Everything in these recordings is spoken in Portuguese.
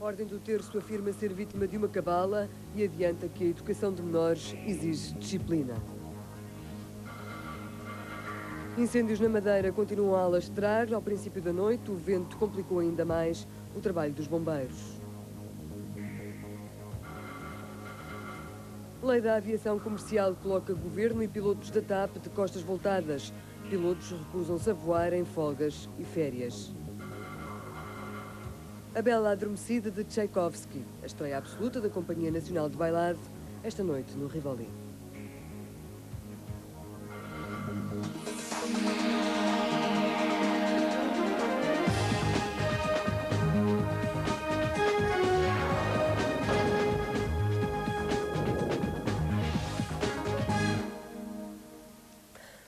Ordem do Terço afirma ser vítima de uma cabala e adianta que a educação de menores exige disciplina. Incêndios na Madeira continuam a alastrar. Ao princípio da noite, o vento complicou ainda mais o trabalho dos bombeiros. Lei da aviação comercial coloca governo e pilotos da TAP de costas voltadas. Pilotos recusam-se a voar em folgas e férias. A Bela Adormecida de Tchaikovsky, a estreia absoluta da Companhia Nacional de Bailado, esta noite no Rivoli.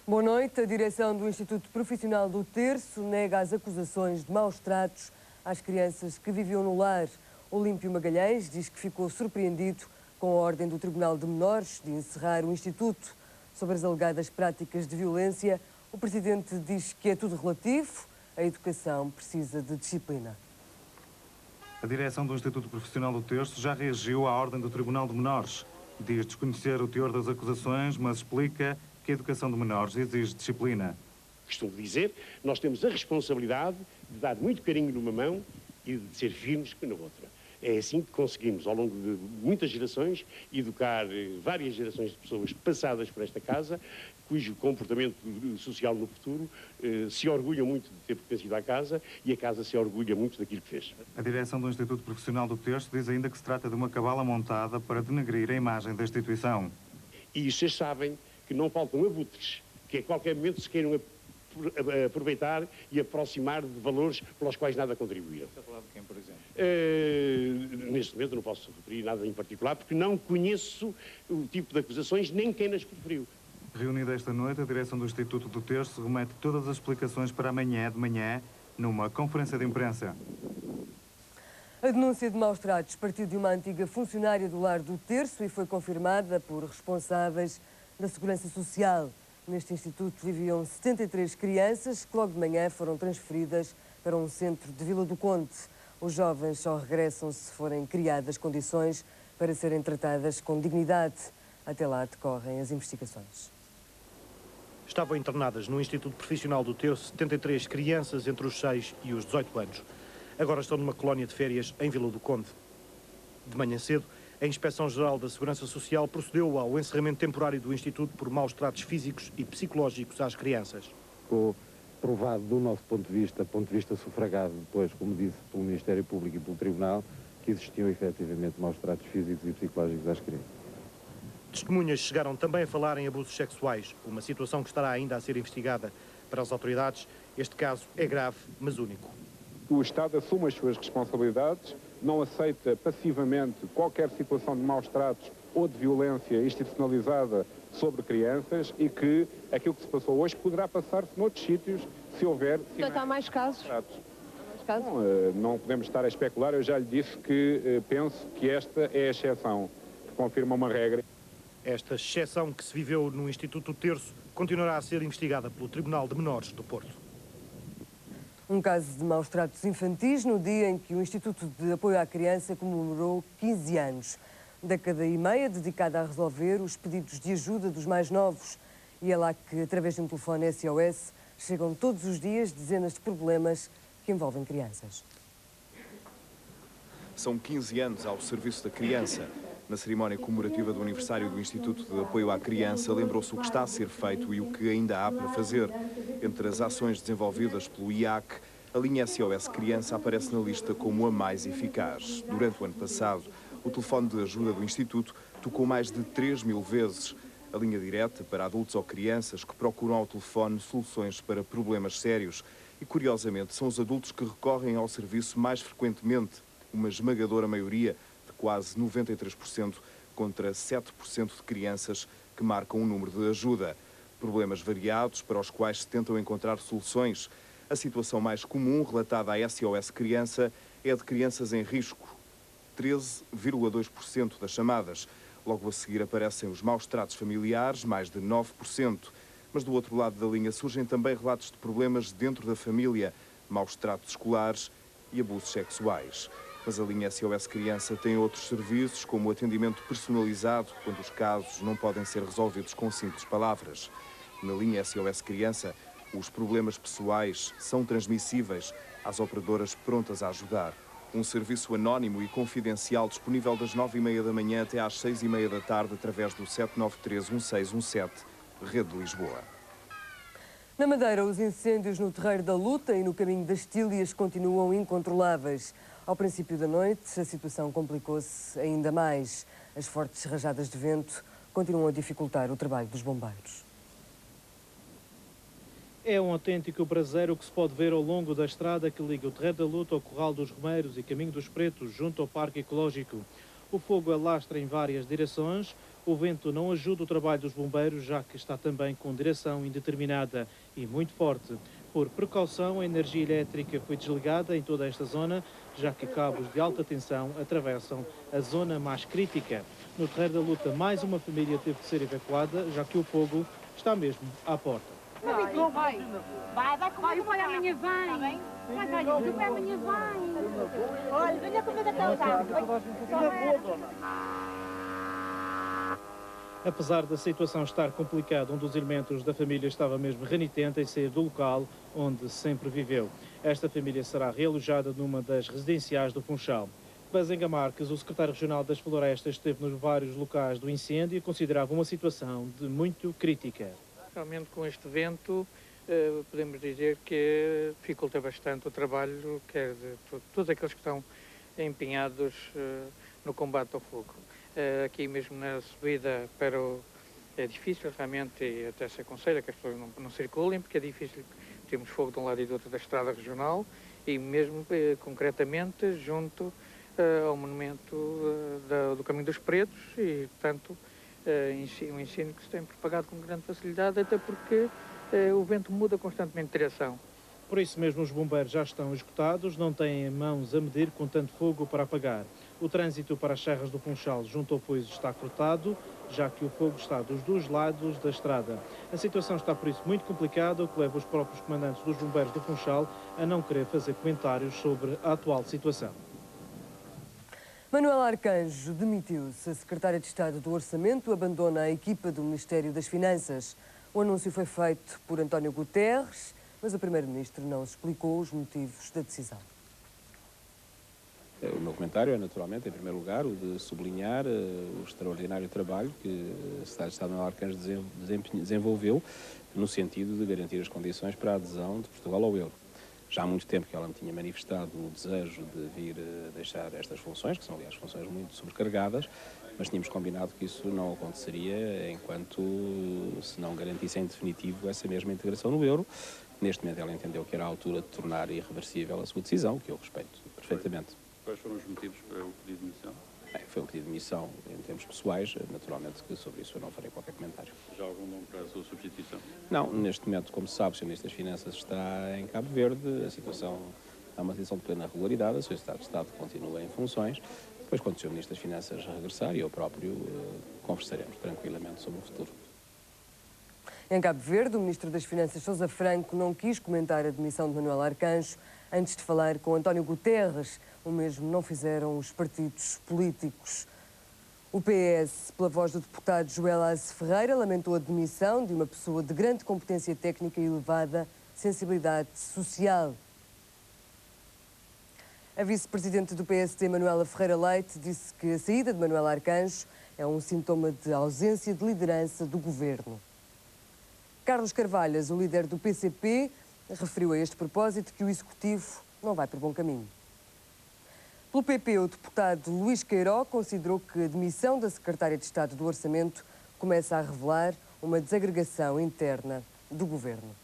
Boa noite. A direção do Instituto Profissional do Terço nega as acusações de maus tratos às crianças que viviam no lar. Olímpio Magalhães diz que ficou surpreendido com a ordem do Tribunal de Menores de encerrar o Instituto. Sobre as alegadas práticas de violência, o Presidente diz que é tudo relativo, a educação precisa de disciplina. A direção do Instituto Profissional do Terço já reagiu à ordem do Tribunal de Menores. Diz desconhecer o teor das acusações, mas explica que a educação de menores exige disciplina. Costumo dizer, nós temos a responsabilidade de dar muito carinho numa mão e de ser firmes na outra. É assim que conseguimos, ao longo de muitas gerações, educar várias gerações de pessoas passadas por esta casa, cujo comportamento social no futuro se orgulham muito de ter pertencido à casa e a casa se orgulha muito daquilo que fez. A direção do Instituto Profissional do Terço diz ainda que se trata de uma cabala montada para denegrir a imagem da instituição. E vocês sabem que não faltam abutres, que a qualquer momento se queiram aproveitar e aproximar de valores pelos quais nada contribuíram. Está a falar de quem, por exemplo? Neste momento não posso referir nada em particular, porque não conheço o tipo de acusações, nem quem nas proferiu. Reunida esta noite, a direção do Instituto do Terço remete todas as explicações para amanhã de manhã, numa conferência de imprensa. A denúncia de maus tratos partiu de uma antiga funcionária do lar do Terço e foi confirmada por responsáveis da Segurança Social. Neste instituto viviam 73 crianças que logo de manhã foram transferidas para um centro de Vila do Conde. Os jovens só regressam se forem criadas condições para serem tratadas com dignidade. Até lá decorrem as investigações. Estavam internadas no Instituto Profissional do Terço 73 crianças entre os 6 e os 18 anos. Agora estão numa colónia de férias em Vila do Conde. De manhã cedo, a Inspeção-Geral da Segurança Social procedeu ao encerramento temporário do Instituto por maus tratos físicos e psicológicos às crianças. Ficou provado do nosso ponto de vista sufragado depois, como disse, pelo Ministério Público e pelo Tribunal, que existiam efetivamente maus tratos físicos e psicológicos às crianças. Testemunhas chegaram também a falar em abusos sexuais, uma situação que estará ainda a ser investigada. Para as autoridades, este caso é grave, mas único. O Estado assume as suas responsabilidades, não aceita passivamente qualquer situação de maus tratos ou de violência institucionalizada sobre crianças e que aquilo que se passou hoje poderá passar-se noutros sítios se houver... Portanto, há mais casos? Bom, não podemos estar a especular, eu já lhe disse que penso que esta é a exceção, que confirma uma regra. Esta exceção que se viveu no Instituto do Terço continuará a ser investigada pelo Tribunal de Menores do Porto. Um caso de maus tratos infantis no dia em que o Instituto de Apoio à Criança comemorou 15 anos. Década e meia dedicada a resolver os pedidos de ajuda dos mais novos. E é lá que, através de um telefone SOS, chegam todos os dias dezenas de problemas que envolvem crianças. São 15 anos ao serviço da criança. Na cerimónia comemorativa do aniversário do Instituto de Apoio à Criança, lembrou-se o que está a ser feito e o que ainda há para fazer. Entre as ações desenvolvidas pelo IAC, a linha SOS Criança aparece na lista como a mais eficaz. Durante o ano passado, o telefone de ajuda do Instituto tocou mais de 3.000 vezes. A linha direta para adultos ou crianças que procuram ao telefone soluções para problemas sérios. E, curiosamente, são os adultos que recorrem ao serviço mais frequentemente, uma esmagadora maioria, quase 93%, contra 7% de crianças que marcam o número de ajuda. Problemas variados para os quais se tentam encontrar soluções. A situação mais comum relatada à SOS Criança é a de crianças em risco, 13,2% das chamadas. Logo a seguir aparecem os maus tratos familiares, mais de 9%. Mas do outro lado da linha surgem também relatos de problemas dentro da família, maus tratos escolares e abusos sexuais. Mas a linha SOS Criança tem outros serviços, como o atendimento personalizado, quando os casos não podem ser resolvidos com simples palavras. Na linha SOS Criança, os problemas pessoais são transmissíveis às operadoras prontas a ajudar. Um serviço anónimo e confidencial disponível das 9h30 da manhã até às 6h30 da tarde através do 793-1617, Rede de Lisboa. Na Madeira, os incêndios no Terreiro da Luta e no caminho das Tílias continuam incontroláveis. Ao princípio da noite, a situação complicou-se ainda mais. As fortes rajadas de vento continuam a dificultar o trabalho dos bombeiros. É um autêntico braseiro que se pode ver ao longo da estrada que liga o Terreiro da Luta ao Corral dos Romeiros e Caminho dos Pretos, junto ao Parque Ecológico. O fogo alastra em várias direções. O vento não ajuda o trabalho dos bombeiros, já que está também com direção indeterminada e muito forte. Por precaução, a energia elétrica foi desligada em toda esta zona, já que cabos de alta tensão atravessam a zona mais crítica. No Terreiro da Luta, mais uma família teve de ser evacuada, já que o fogo está mesmo à porta. Vai, o pai amanhã vem. Vai, o pai amanhã vem. Olha, venha comer até os árvores. Apesar da situação estar complicada, um dos elementos da família estava mesmo renitente em sair do local onde sempre viveu. Esta família será realojada numa das residenciais do Funchal. Bazenga Marques, o secretário regional das Florestas, esteve nos vários locais do incêndio e considerava uma situação de muito crítica. Realmente, com este vento, podemos dizer que dificulta bastante o trabalho, quer de todos aqueles que estão empenhados no combate ao fogo. Aqui mesmo na subida para o... é difícil realmente, e até se aconselha que as pessoas não circulem, porque é difícil, temos fogo de um lado e do outro da estrada regional, e mesmo concretamente junto ao monumento do Caminho dos Pretos, e portanto um incêndio que se tem propagado com grande facilidade, até porque o vento muda constantemente de direção. Por isso mesmo os bombeiros já estão esgotados, não têm mãos a medir com tanto fogo para apagar. O trânsito para as serras do Funchal junto ao Poiso está cortado, já que o fogo está dos dois lados da estrada. A situação está por isso muito complicada, o que leva os próprios comandantes dos bombeiros do Funchal a não querer fazer comentários sobre a atual situação. Manuel Arcanjo demitiu-se. A secretária de Estado do Orçamento abandona a equipa do Ministério das Finanças. O anúncio foi feito por António Guterres, mas o Primeiro-Ministro não explicou os motivos da decisão. O meu comentário é, naturalmente, em primeiro lugar, o de sublinhar o extraordinário trabalho que a Secretária de Estado Manuel Arcanjo desenvolveu no sentido de garantir as condições para a adesão de Portugal ao euro. Já há muito tempo que ela me tinha manifestado o desejo de vir deixar estas funções, que são, aliás, funções muito sobrecarregadas, mas tínhamos combinado que isso não aconteceria enquanto se não garantisse em definitivo essa mesma integração no euro. Neste momento ela entendeu que era a altura de tornar irreversível a sua decisão, que eu respeito perfeitamente. Quais foram os motivos para o pedido de demissão? Foi um pedido de demissão em termos pessoais, naturalmente que sobre isso eu não farei qualquer comentário. Já há algum nome para a sua substituição? Não, neste momento, como se sabe, o Sr. Ministro das Finanças está em Cabo Verde, a situação é uma situação de plena regularidade, a Sr. Secretário de Estado continua em funções. Depois, quando o Sr. Ministro das Finanças regressar, e eu próprio, conversaremos tranquilamente sobre o futuro. Em Cabo Verde, o Ministro das Finanças, Sousa Franco, não quis comentar a demissão de Manuel Arcanjo antes de falar com António Guterres. O mesmo não fizeram os partidos políticos. O PS, pela voz do deputado Joel Aze Ferreira, lamentou a demissão de uma pessoa de grande competência técnica e elevada sensibilidade social. A vice-presidente do PSD, Manuela Ferreira Leite, disse que a saída de Manuel Arcanjo é um sintoma de ausência de liderança do governo. Carlos Carvalhas, o líder do PCP, referiu a este propósito que o Executivo não vai por bom caminho. Pelo PP, o deputado Luís Queiró considerou que a demissão da secretária de Estado do Orçamento começa a revelar uma desagregação interna do governo.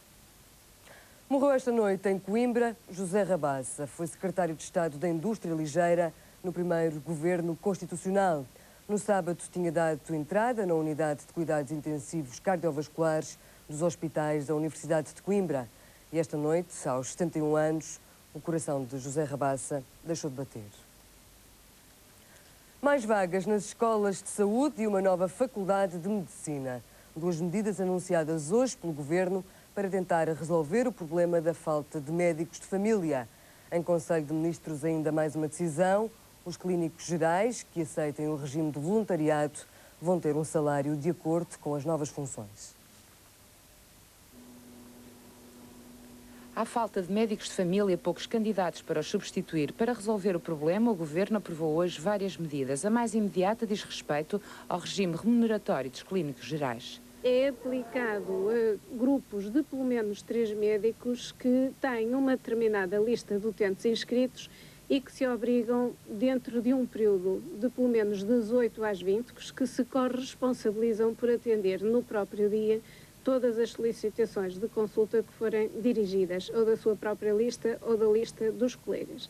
Morreu esta noite em Coimbra José Rabassa. Foi secretário de Estado da Indústria Ligeira no primeiro governo constitucional. No sábado tinha dado entrada na unidade de cuidados intensivos cardiovasculares dos hospitais da Universidade de Coimbra. E esta noite, aos 71 anos, o coração de José Rabassa deixou de bater. Mais vagas nas escolas de saúde e uma nova faculdade de medicina. Duas medidas anunciadas hoje pelo Governo para tentar resolver o problema da falta de médicos de família. Em Conselho de Ministros, ainda mais uma decisão. Os clínicos gerais que aceitem o regime de voluntariado vão ter um salário de acordo com as novas funções. À falta de médicos de família e poucos candidatos para os substituir, para resolver o problema, o Governo aprovou hoje várias medidas. A mais imediata diz respeito ao regime remuneratório dos clínicos gerais. É aplicado a grupos de pelo menos 3 médicos que têm uma determinada lista de utentes inscritos e que se obrigam, dentro de um período de pelo menos 18 às 20, que se corresponsabilizam por atender no próprio dia todas as solicitações de consulta que forem dirigidas ou da sua própria lista ou da lista dos colegas.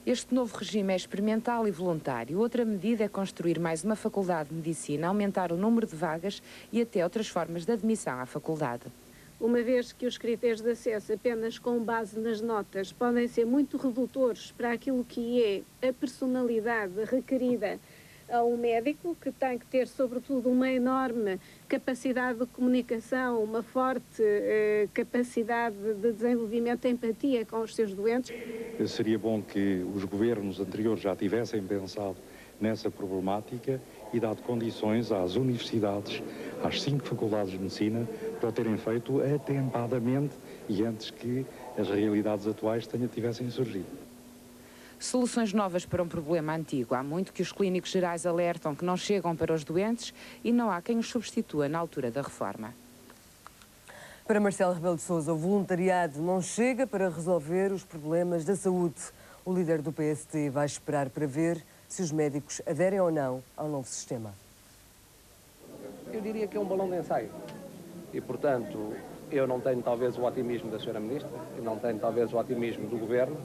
Este novo regime é experimental e voluntário. Outra medida é construir mais uma faculdade de medicina, aumentar o número de vagas e até outras formas de admissão à faculdade. Uma vez que os critérios de acesso apenas com base nas notas podem ser muito redutores para aquilo que é a personalidade requerida a um médico, que tem que ter, sobretudo, uma enorme capacidade de comunicação, uma forte capacidade de desenvolvimento de empatia com os seus doentes. Seria bom que os governos anteriores já tivessem pensado nessa problemática e dado condições às universidades, às 5 faculdades de medicina, para o terem feito atempadamente e antes que as realidades atuais tivessem surgido. Soluções novas para um problema antigo. Há muito que os clínicos gerais alertam que não chegam para os doentes e não há quem os substitua na altura da reforma. Para Marcelo Rebelo de Sousa, o voluntariado não chega para resolver os problemas da saúde. O líder do PSD vai esperar para ver se os médicos aderem ou não ao novo sistema. Eu diria que é um balão de ensaio e, portanto, eu não tenho talvez o otimismo da Sra. Ministra, eu não tenho talvez o otimismo do Governo.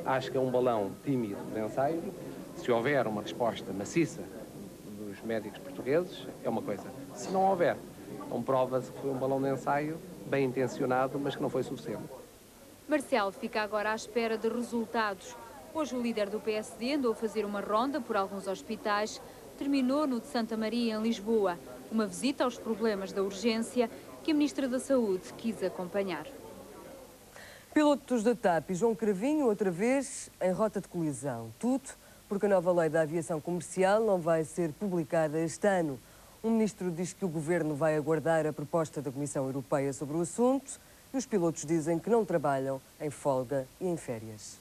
Acho que é um balão tímido de ensaio. Se houver uma resposta maciça dos médicos portugueses, é uma coisa. Se não houver, então prova-se que foi um balão de ensaio bem intencionado, mas que não foi suficiente. Marcelo fica agora à espera de resultados. Hoje o líder do PSD andou a fazer uma ronda por alguns hospitais, terminou no de Santa Maria, em Lisboa, uma visita aos problemas da urgência que a Ministra da Saúde quis acompanhar. Pilotos da TAP e João Cravinho, outra vez, em rota de colisão. Tudo porque a nova lei da aviação comercial não vai ser publicada este ano. O ministro diz que o governo vai aguardar a proposta da Comissão Europeia sobre o assunto e os pilotos dizem que não trabalham em folga e em férias.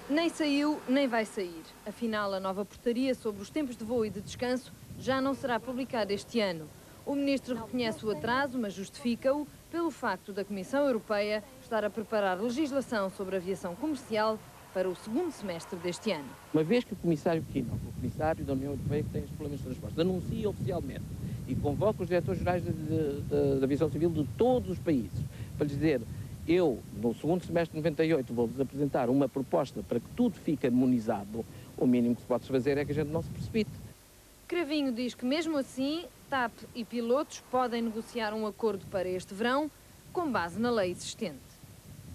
Nem saiu, nem vai sair. Afinal, a nova portaria sobre os tempos de voo e de descanso já não será publicada este ano. O ministro reconhece o atraso, mas justifica-o pelo facto da Comissão Europeia estar a preparar legislação sobre aviação comercial para o segundo semestre deste ano. Uma vez que o Comissário Quino, o Comissário da União Europeia que tem os problemas de transporte, anuncia oficialmente e convoca os diretores-gerais da aviação civil de todos os países para lhes dizer: eu, no segundo semestre de 98, vou-vos apresentar uma proposta para que tudo fique harmonizado, o mínimo que se pode fazer é que a gente não se precipite. Cravinho diz que, mesmo assim, TAP e pilotos podem negociar um acordo para este verão com base na lei existente.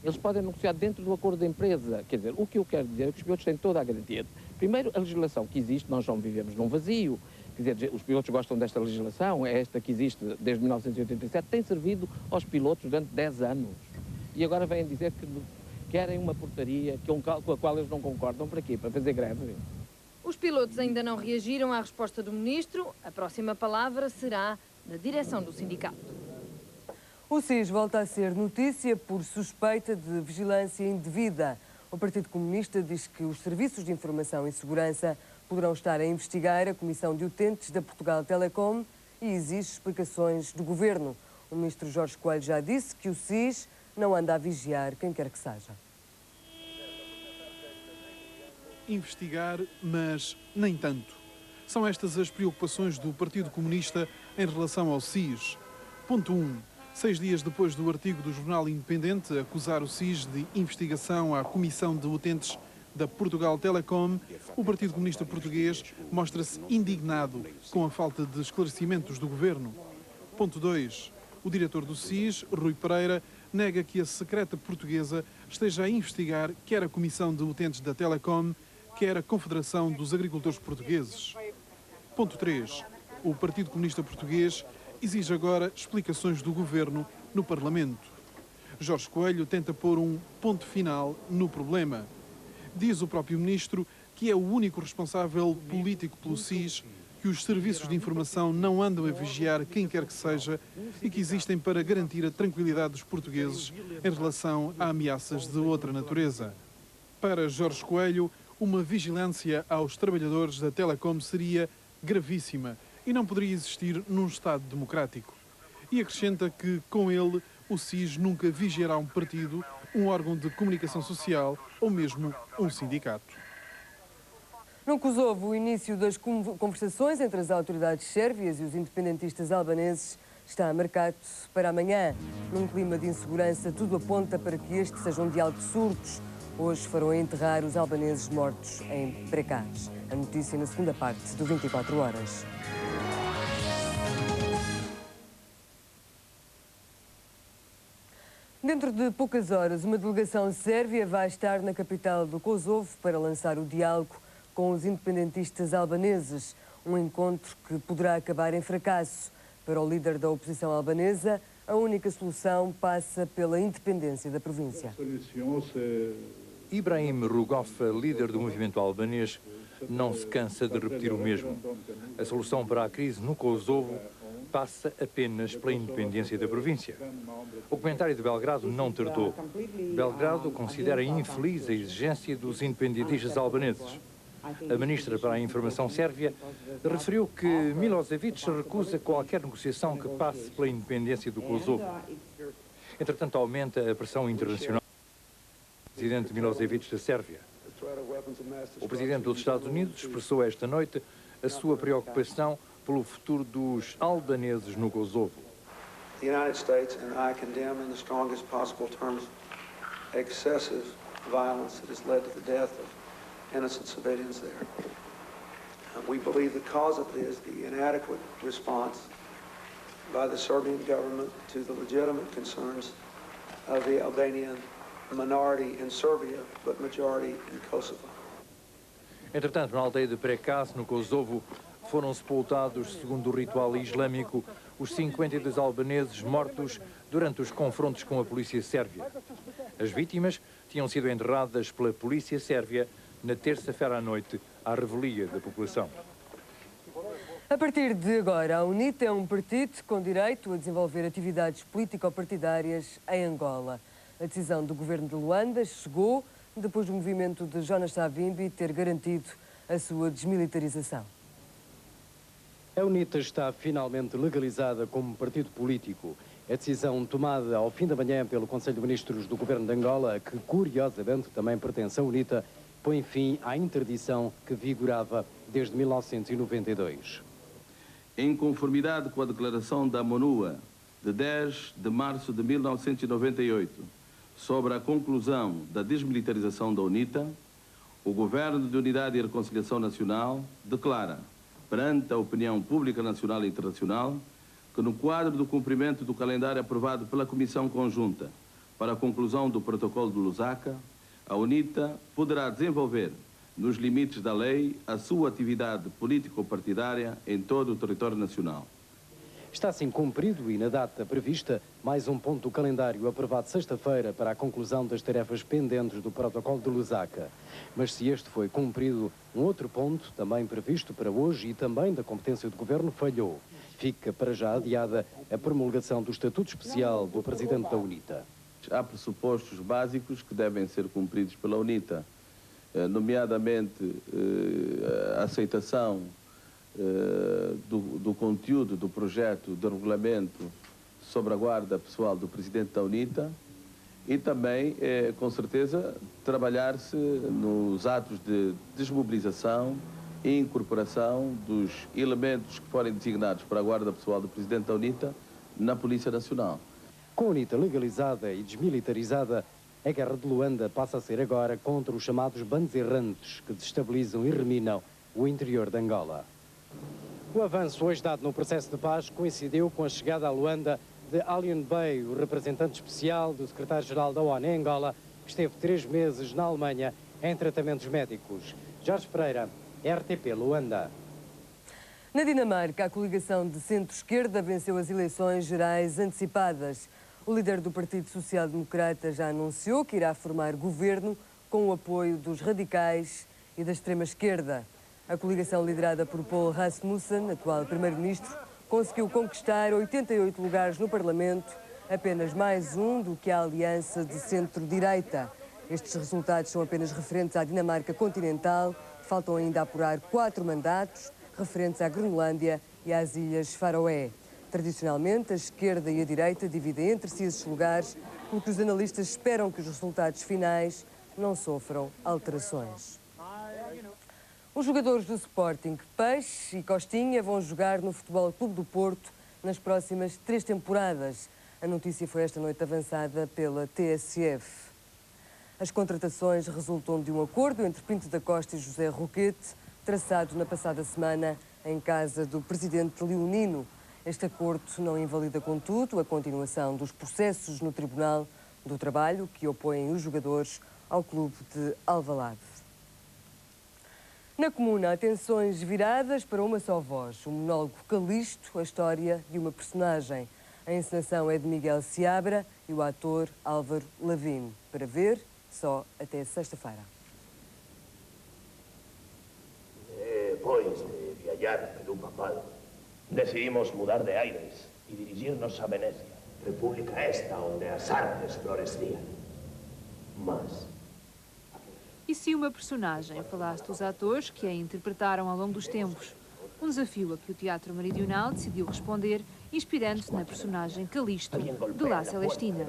Eles podem negociar dentro do acordo da empresa. Quer dizer, o que eu quero dizer é que os pilotos têm toda a garantia. Primeiro, a legislação que existe, nós não vivemos num vazio. Quer dizer, os pilotos gostam desta legislação, é esta que existe desde 1987, tem servido aos pilotos durante 10 anos. E agora vêm dizer que querem uma portaria com a qual eles não concordam. Para quê? Para fazer greve? Os pilotos ainda não reagiram à resposta do ministro. A próxima palavra será da direção do sindicato. O SIS volta a ser notícia por suspeita de vigilância indevida. O Partido Comunista diz que os serviços de informação e segurança poderão estar a investigar a Comissão de Utentes da Portugal Telecom e exige explicações do Governo. O ministro Jorge Coelho já disse que o SIS não anda a vigiar quem quer que seja. Investigar, mas nem tanto. São estas as preocupações do Partido Comunista em relação ao SIS. Ponto 1. 6 dias depois do artigo do Jornal Independente acusar o SIS de investigação à Comissão de Utentes da Portugal Telecom, o Partido Comunista Português mostra-se indignado com a falta de esclarecimentos do Governo. Ponto 2. O diretor do SIS, Rui Pereira, nega que a secreta portuguesa esteja a investigar quer a Comissão de Utentes da Telecom, quer a Confederação dos Agricultores Portugueses. Ponto 3. O Partido Comunista Português exige agora explicações do Governo no Parlamento. Jorge Coelho tenta pôr um ponto final no problema. Diz o próprio ministro que é o único responsável político pelo SIS, que os serviços de informação não andam a vigiar quem quer que seja e que existem para garantir a tranquilidade dos portugueses em relação a ameaças de outra natureza. Para Jorge Coelho, uma vigilância aos trabalhadores da Telecom seria gravíssima e não poderia existir num Estado democrático. E acrescenta que, com ele, o SIS nunca vigiará um partido, um órgão de comunicação social ou mesmo um sindicato. No Kosovo, o início das conversações entre as autoridades sérvias e os independentistas albaneses está marcado para amanhã. Num clima de insegurança, tudo aponta para que este seja um diálogo de surdos. Hoje farão enterrar os albaneses mortos em Prekaz. A notícia na segunda parte do 24 Horas. Dentro de poucas horas, uma delegação sérvia vai estar na capital do Kosovo para lançar o diálogo com os independentistas albaneses. Um encontro que poderá acabar em fracasso. Para o líder da oposição albanesa, a única solução passa pela independência da província. Ibrahim Rugov, líder do movimento albanês, não se cansa de repetir o mesmo. A solução para a crise no Kosovo passa apenas pela independência da província. O comentário de Belgrado não tardou. Belgrado considera infeliz a exigência dos independentistas albaneses. A ministra para a Informação sérvia referiu que Milosevic recusa qualquer negociação que passe pela independência do Kosovo. Entretanto, aumenta a pressão internacional. O presidente Milosevic da Sérvia. O presidente dos Estados Unidos expressou esta noite a sua preocupação pelo futuro dos albaneses no Kosovo. The United States and I condemn in the strongest possible terms excessive violence that has led to the death of innocent civilians there. We believe the cause of this is the inadequate response by the Serbian government to the legitimate concerns of the Albanian minority in Serbia, but majority in Kosovo. Entretanto, na aldeia de Prekaz, no Kosovo, foram sepultados, segundo o ritual islâmico, os 52 albaneses mortos durante os confrontos com a polícia sérvia. As vítimas tinham sido enterradas pela polícia sérvia na terça-feira à noite, à revelia da população. A partir de agora, a UNITA é um partido com direito a desenvolver atividades político-partidárias em Angola. A decisão do governo de Luanda chegou depois do movimento de Jonas Savimbi ter garantido a sua desmilitarização. A UNITA está finalmente legalizada como partido político. A decisão tomada ao fim da manhã pelo Conselho de Ministros do Governo de Angola, que curiosamente também pertence à UNITA, põe fim à interdição que vigorava desde 1992. Em conformidade com a declaração da MONUA de 10 de março de 1998 sobre a conclusão da desmilitarização da UNITA, o Governo de Unidade e Reconciliação Nacional declara, perante a opinião pública nacional e internacional, que no quadro do cumprimento do calendário aprovado pela Comissão Conjunta para a conclusão do Protocolo de Lusaka, a UNITA poderá desenvolver, nos limites da lei, a sua atividade político-partidária em todo o território nacional. Está assim cumprido e, na data prevista, mais um ponto do calendário aprovado sexta-feira para a conclusão das tarefas pendentes do Protocolo de Lusaka. Mas se este foi cumprido, um outro ponto, também previsto para hoje e também da competência do Governo, falhou. Fica para já adiada a promulgação do Estatuto Especial do Presidente da UNITA. Há pressupostos básicos que devem ser cumpridos pela UNITA, nomeadamente a aceitação do conteúdo do projeto de regulamento sobre a guarda pessoal do Presidente da UNITA e também, com certeza, trabalhar-se nos atos de desmobilização e incorporação dos elementos que forem designados para a guarda pessoal do Presidente da UNITA na Polícia Nacional. Com a UNITA legalizada e desmilitarizada, a guerra de Luanda passa a ser agora contra os chamados bandos errantes que desestabilizam e reminam o interior de Angola. O avanço hoje dado no processo de paz coincidiu com a chegada a Luanda de Alian Bey, o representante especial do secretário-geral da ONU em Angola, que esteve 3 meses na Alemanha em tratamentos médicos. Jorge Pereira, RTP Luanda. Na Dinamarca, a coligação de centro-esquerda venceu as eleições gerais antecipadas. O líder do Partido Social Democrata já anunciou que irá formar governo com o apoio dos radicais e da extrema-esquerda. A coligação liderada por Poul Rasmussen, atual primeiro-ministro, conseguiu conquistar 88 lugares no Parlamento, apenas mais um do que a aliança de centro-direita. Estes resultados são apenas referentes à Dinamarca continental. Faltam ainda apurar 4 mandatos referentes à Groenlândia e às Ilhas Faroé. Tradicionalmente, a esquerda e a direita dividem entre si esses lugares, porque os analistas esperam que os resultados finais não sofram alterações. Os jogadores do Sporting, Peixe e Costinha, vão jogar no Futebol Clube do Porto nas próximas 3 temporadas. A notícia foi esta noite avançada pela TSF. As contratações resultam de um acordo entre Pinto da Costa e José Roquete, traçado na passada semana em casa do presidente leonino. Este acordo não invalida, contudo, a continuação dos processos no Tribunal do Trabalho que opõem os jogadores ao clube de Alvalade. Na Comuna, atenções viradas para uma só voz. O monólogo Calixto, a história de uma personagem. A encenação é de Miguel Seabra e o ator Álvaro Lavigne. Para ver, só até sexta-feira. Depois de viajar pelo papado, decidimos mudar de aires e dirigir-nos a Venecia, república esta onde as artes floresciam. Mas... E se uma personagem falasse dos atores que a interpretaram ao longo dos tempos? Um desafio a que o Teatro Meridional decidiu responder, inspirando-se na personagem Calixto, de La Celestina.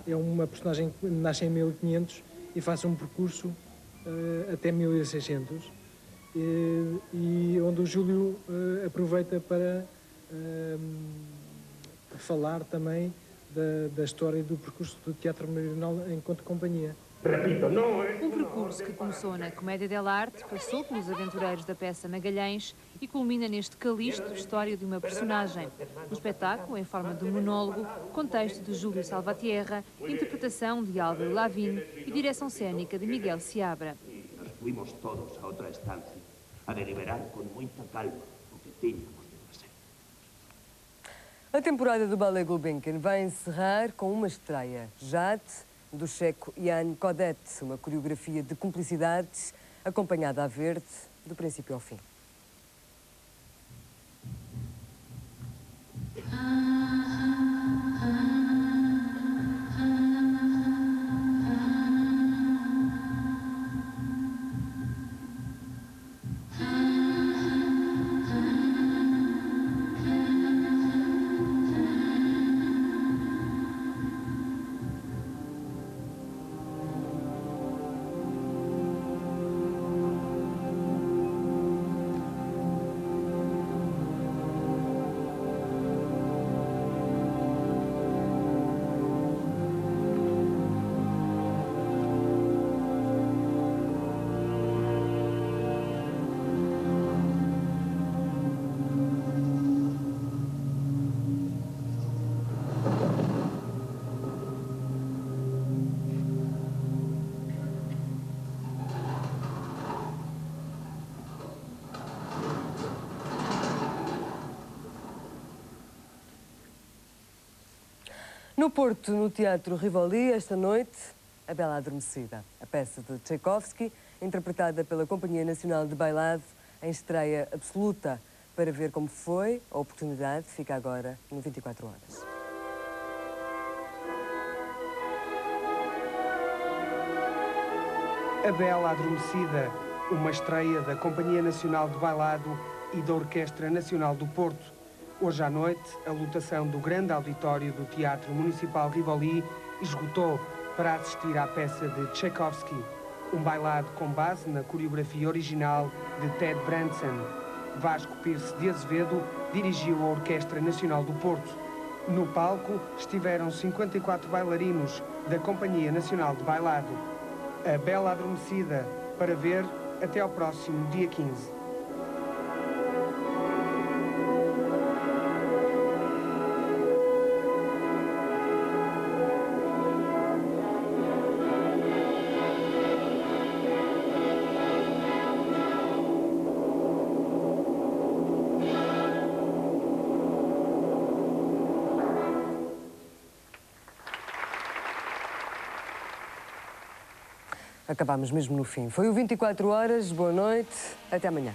É uma personagem que nasce em 1500 e faz um percurso até 1600, e onde o Júlio aproveita para falar também da história do percurso do Teatro Meridional enquanto companhia. Um percurso que começou na Comédia dell'arte, passou pelos aventureiros da peça Magalhães e culmina neste Calixto, história de uma personagem. O espetáculo, em forma de monólogo, contexto de Júlio Salvatierra, interpretação de Álvaro Lavigne e direção cênica de Miguel Seabra. Nos fuimos todos a outra estancia a deliberar com muita calma o que tínhamos de fazer. A temporada do Ballet Gulbenkian vai encerrar com uma estreia. Jade, do checo Jan Kodet, uma coreografia de cumplicidades acompanhada a verde do princípio ao fim. No Porto, no Teatro Rivoli, esta noite, A Bela Adormecida, a peça de Tchaikovsky, interpretada pela Companhia Nacional de Bailado, em estreia absoluta. Para ver como foi, a oportunidade fica agora no 24 Horas. A Bela Adormecida, uma estreia da Companhia Nacional de Bailado e da Orquestra Nacional do Porto. Hoje à noite, a lotação do grande auditório do Teatro Municipal Rivoli esgotou para assistir à peça de Tchaikovsky, um bailado com base na coreografia original de Ted Branson. Vasco Pirce de Azevedo dirigiu a Orquestra Nacional do Porto. No palco estiveram 54 bailarinos da Companhia Nacional de Bailado. A Bela Adormecida, para ver até ao próximo dia 15. Acabámos mesmo no fim. Foi o 24 horas. Boa noite. Até amanhã.